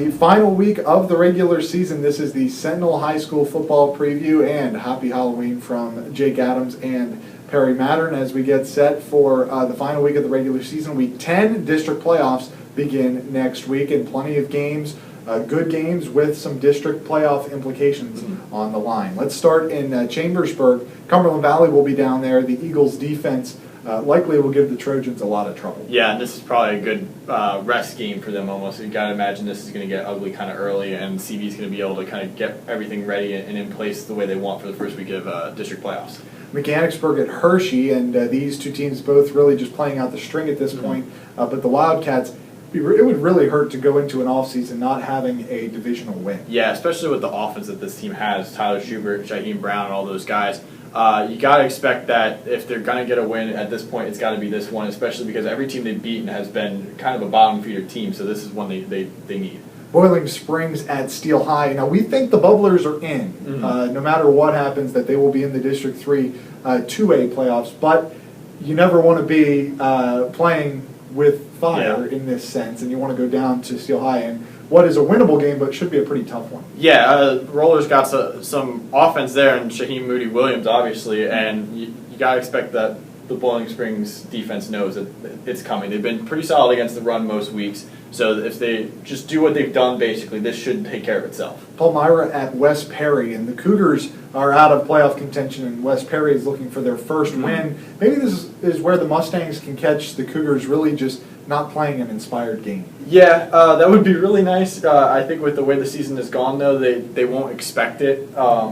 the final week of the regular season. This is the Sentinel High School football preview, and happy Halloween from Jake Adams and Perry Mattern as we get set for the final week of the regular season. Week 10 district playoffs begin next week, and plenty of games, good games with some district playoff implications on the line. Let's start in Chambersburg. Cumberland Valley will be down there. The Eagles defense likely will give the Trojans a lot of trouble. Yeah, and this is probably a good rest game for them almost. You've got to imagine this is going to get ugly kind of early, and CV's going to be able to kind of get everything ready and in place the way they want for the first week of district playoffs. Mechanicsburg at Hershey, and these two teams both really just playing out the string at this point. But the Wildcats, it would really hurt to go into an offseason not having a divisional win. Yeah, especially with the offense that this team has, Tyler Schubert, Shaheem Brown, and all those guys. You got to expect that if they're going to get a win at this point, it's got to be this one, especially because every team they've beaten has been kind of a bottom feeder team, so this is one they need. Boiling Springs at Steel High. Now, we think the Bubblers are in, no matter what happens, that they will be in the District 3 2A playoffs, but you never want to be playing with fire in this sense, and you want to go down to Steel High and what is a winnable game, but should be a pretty tough one. Yeah, Rollers got some offense there, and Shaheem Moody Williams, obviously, and you got to expect that the Boiling Springs defense knows that it's coming. They've been pretty solid against the run most weeks, so if they just do what they've done, basically, this should take care of itself. Palmyra at West Perry, and the Cougars are out of playoff contention, and West Perry is looking for their first win. Maybe this is where the Mustangs can catch the Cougars really just not playing an inspired game. Yeah, that would be really nice. I think with the way the season has gone, though, they won't expect it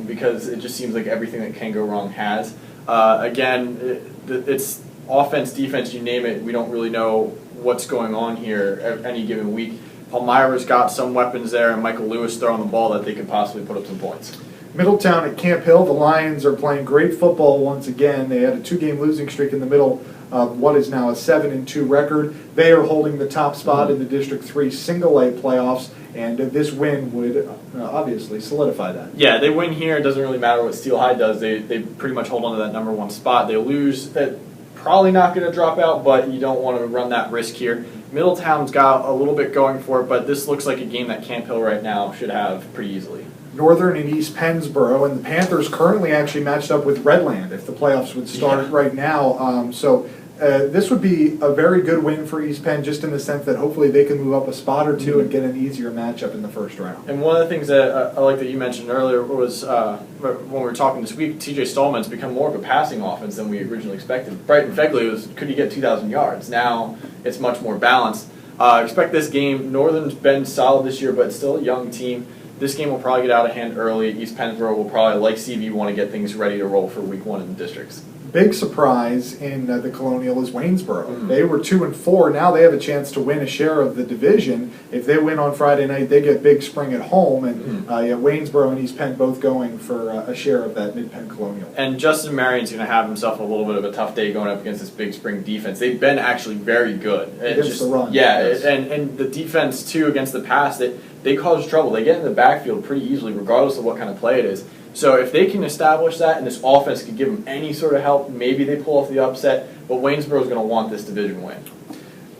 because it just seems like everything that can go wrong has. Again, it's offense, defense, you name it. We don't really know what's going on here any given week. Palmyra's got some weapons there, and Michael Lewis throwing the ball that they could possibly put up some points. Middletown at Camp Hill, the Lions are playing great football once again. They had a 2-game losing streak in the middle of what is now a 7-2 record. They are holding the top spot in the District 3 Single-A playoffs, and this win would obviously solidify that. Yeah, they win here. It doesn't really matter what Steel High does. They pretty much hold on to that number 1 spot. They lose, that probably not going to drop out, but you don't want to run that risk here. Middletown's got a little bit going for it, but this looks like a game that Camp Hill right now should have pretty easily. Northern and East Pennsboro, and the Panthers currently actually matched up with Redland if the playoffs would start right now. So this would be a very good win for East Penn, just in the sense that hopefully they can move up a spot or two and get an easier matchup in the first round. And one of the things that I like that you mentioned earlier was when we were talking this week, TJ Stallman's become more of a passing offense than we originally expected. Brighton Fegley was, could he get 2,000 yards? Now it's much more balanced. Expect this game. Northern's been solid this year, but still a young team. This game will probably get out of hand early. East Pennsboro will probably, like CV, want to get things ready to roll for week 1 in the districts. Big surprise in the Colonial is Waynesboro. They were 2-4. Now they have a chance to win a share of the division. If they win on Friday night, they get Big Spring at home, and Waynesboro and East Penn both going for a share of that Mid-Penn Colonial. And Justin Marion's going to have himself a little bit of a tough day going up against this Big Spring defense. They've been actually very good against the run. Yeah, and the defense too against the pass, they cause trouble. They get in the backfield pretty easily, regardless of what kind of play it is. So if they can establish that, and this offense can give them any sort of help, maybe they pull off the upset. But Waynesboro is going to want this division win.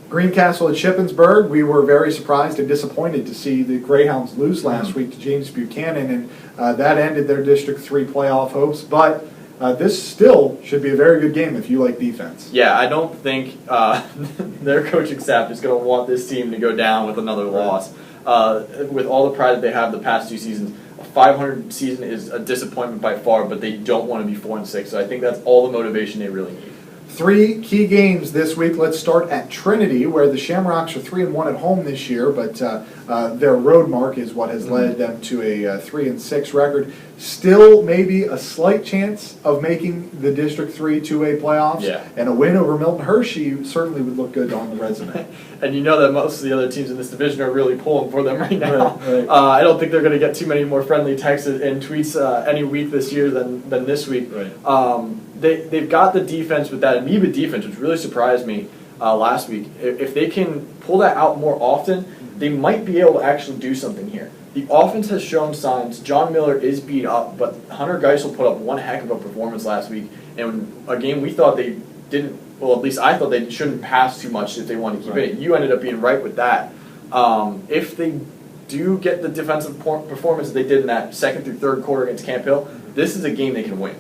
Greencastle at Shippensburg, we were very surprised and disappointed to see the Greyhounds lose last week to James Buchanan, and that ended their District 3 playoff hopes. But this still should be a very good game if you like defense. Yeah, I don't think their coaching staff is going to want this team to go down with another loss. With all the pride that they have the past 2 seasons, a 500 season is a disappointment by far, but they don't want to be 4-6. So I think that's all the motivation they really need. 3 key games this week. Let's start at Trinity, where the Shamrocks are 3-1 at home this year, but their road mark is what has led them to a 3-6 record. Still, maybe a slight chance of making the District 3 2A playoffs, and a win over Milton Hershey certainly would look good on the resume. And you know that most of the other teams in this division are really pulling for them right now. Right. I don't think they're going to get too many more friendly texts and tweets any week this year than this week. Right. They've got the defense with that amoeba defense, which really surprised me last week. If they can pull that out more often, they might be able to actually do something here. The offense has shown signs. John Miller is beat up, but Hunter Geisel put up one heck of a performance last week. And a game we thought they didn't, well, at least I thought they shouldn't pass too much if they wanted to keep it. You ended up being right with that. If they do get the defensive performance they did in that second through third quarter against Camp Hill, this is a game they can win.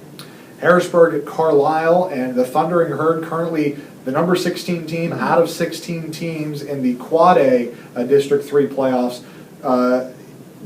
Harrisburg at Carlisle, and the Thundering Herd currently the number 16 team out of 16 teams in the Quad A District 3 playoffs.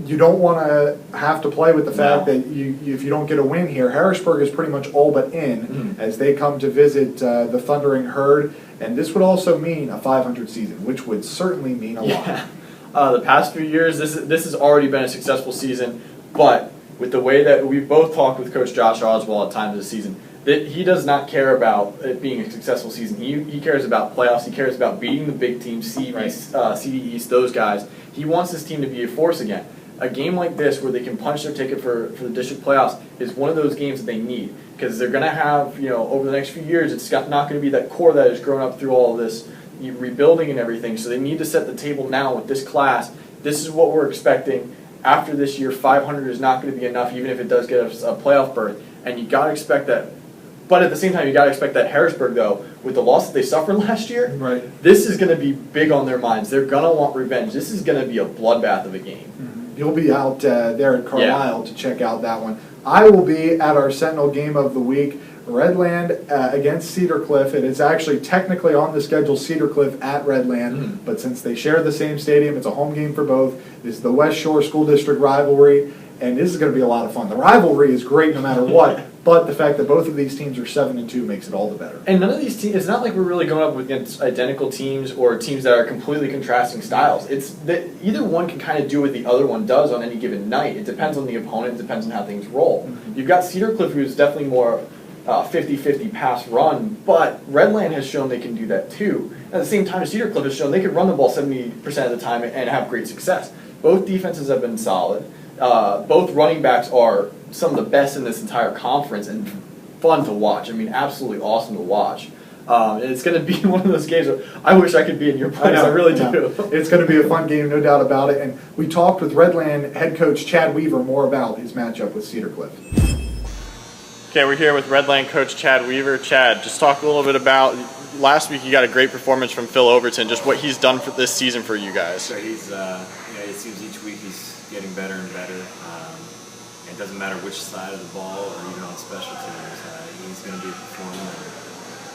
You don't want to have to play with the fact that if you don't get a win here. Harrisburg is pretty much all but in as they come to visit the Thundering Herd, and this would also mean a 500 season, which would certainly mean a lot. The past few years, this has already been a successful season, but with the way that we've both talked with Coach Josh Oswald at times this season, that he does not care about it being a successful season. He cares about playoffs. He cares about beating the big teams, CD East, those guys. He wants his team to be a force again. A game like this where they can punch their ticket for the district playoffs is one of those games that they need, because they're going to have, over the next few years, it's not going to be that core that has grown up through all of this rebuilding and everything. So they need to set the table now with this class. This is what we're expecting. After this year, 500 is not going to be enough, even if it does get us a playoff berth. And you got to expect that. But at the same time, you got to expect that Harrisburg, though, with the loss that they suffered last year, this is going to be big on their minds. They're going to want revenge. This is going to be a bloodbath of a game. You'll be out there at Carlisle to check out that one. I will be at our Sentinel game of the week, Redland against Cedar Cliff. It is actually technically on the schedule Cedar Cliff at Redland, but since they share the same stadium, it's a home game for both. This is the West Shore School District rivalry, and this is going to be a lot of fun. The rivalry is great no matter what, but the fact that both of these teams are 7-2 makes it all the better. And none of these teams, it's not like we're really going up against identical teams or teams that are completely contrasting styles. It's that either one can kind of do what the other one does on any given night. It depends on the opponent, it depends on how things roll. You've got Cedar Cliff, who's definitely more 50-50 pass run, but Redland has shown they can do that too. At the same time, Cedar Cliff has shown they can run the ball 70% of the time and have great success. Both defenses have been solid. Both running backs are some of the best in this entire conference and fun to watch. I mean, absolutely awesome to watch. And it's going to be one of those games where I wish I could be in your place. I really do. It's going to be a fun game, no doubt about it. And we talked with Redland head coach Chad Weaver more about his matchup with Cedar Cliff. Okay, we're here with Redland coach Chad Weaver. Chad, just talk a little bit about last week. You got a great performance from Phil Overton. Just what he's done for this season for you guys. So he's, it seems each week he's getting better and better. It doesn't matter which side of the ball or even on special teams. He's going to be performing,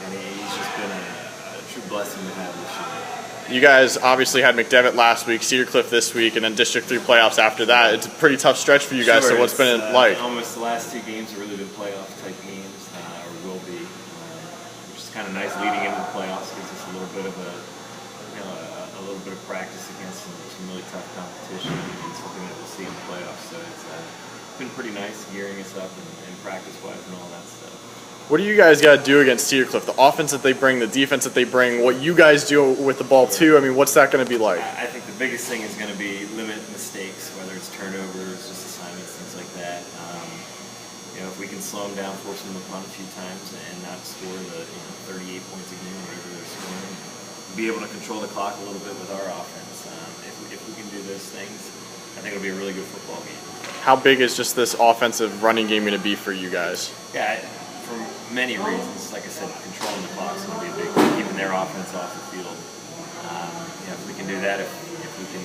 and he's just been a true blessing to have this year. You guys obviously had McDevitt last week, Cedar Cliff this week, and then District 3 playoffs after that. It's a pretty tough stretch for you guys, so what's been it like? Almost the last two games have really been playoff-type games, or will be, which is kind of nice leading into the playoffs. Gives us a little bit of a little bit of practice against some really tough competition and something that we'll see in the playoffs. So it's been pretty nice gearing us up and practice-wise and all that stuff. What do you guys got to do against Cedar Cliff? The offense that they bring, the defense that they bring, what you guys do with the ball too. I mean, what's that going to be like? I think the biggest thing is going to be limit mistakes, whether it's turnovers, just assignments, things like that. If we can slow them down, force them to punt a few times, and not score the 38 points a game, whatever they're scoring, be able to control the clock a little bit with our offense. If we can do those things, I think it'll be a really good football game. How big is just this offensive running game going to be for you guys? Yeah, for many reasons. Like I said, controlling the clock is going to be a big thing, keeping their offense off the field. If we can do that, if we can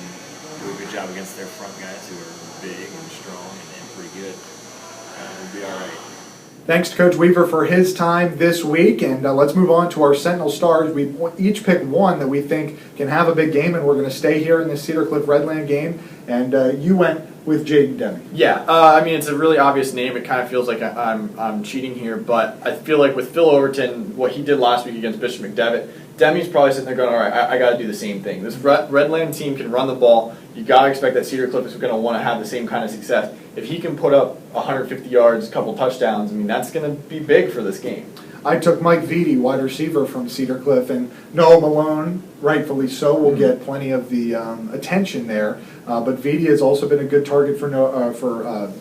do a good job against their front guys who are big and strong and pretty good, we'll be all right. Thanks to Coach Weaver for his time this week, and let's move on to our Sentinel Stars. We each picked one that we think can have a big game, and we're going to stay here in this Cedar Cliff Redland game. And you went with Jaden Deming. Yeah, I mean, it's a really obvious name. It kind of feels like I'm cheating here, but I feel like with Phil Overton, what he did last week against Bishop McDevitt, Demi's probably sitting there going, all right, I got to do the same thing. This Redland team can run the ball. You got to expect that Cedar Cliff is going to want to have the same kind of success. If he can put up 150 yards, a couple touchdowns, I mean, that's going to be big for this game. I took Mike Vitti, wide receiver from Cedar Cliff, and Noah Malone, rightfully so, will get plenty of the attention there. But Vitti has also been a good target for Grant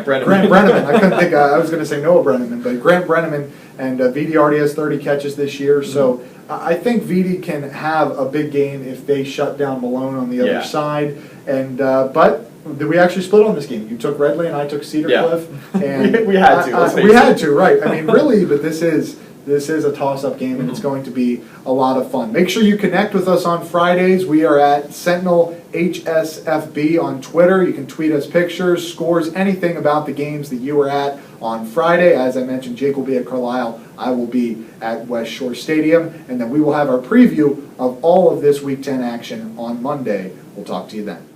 Brenneman. Grant Brenneman. I couldn't think. I was going to say Noah Brenneman, but Grant Brenneman, and Vitti already has 30 catches this year. So I think Vitti can have a big game if they shut down Malone on the other side. And but we actually split on this game. You took Redland, I took Cedar Cliff, and we had to. We had to, right? I mean, really, but this is This is a toss-up game, and it's going to be a lot of fun. Make sure you connect with us on Fridays. We are at Sentinel HSFB on Twitter. You can tweet us pictures, scores, anything about the games that you were at on Friday. As I mentioned, Jake will be at Carlisle. I will be at West Shore Stadium. And then we will have our preview of all of this Week 10 action on Monday. We'll talk to you then.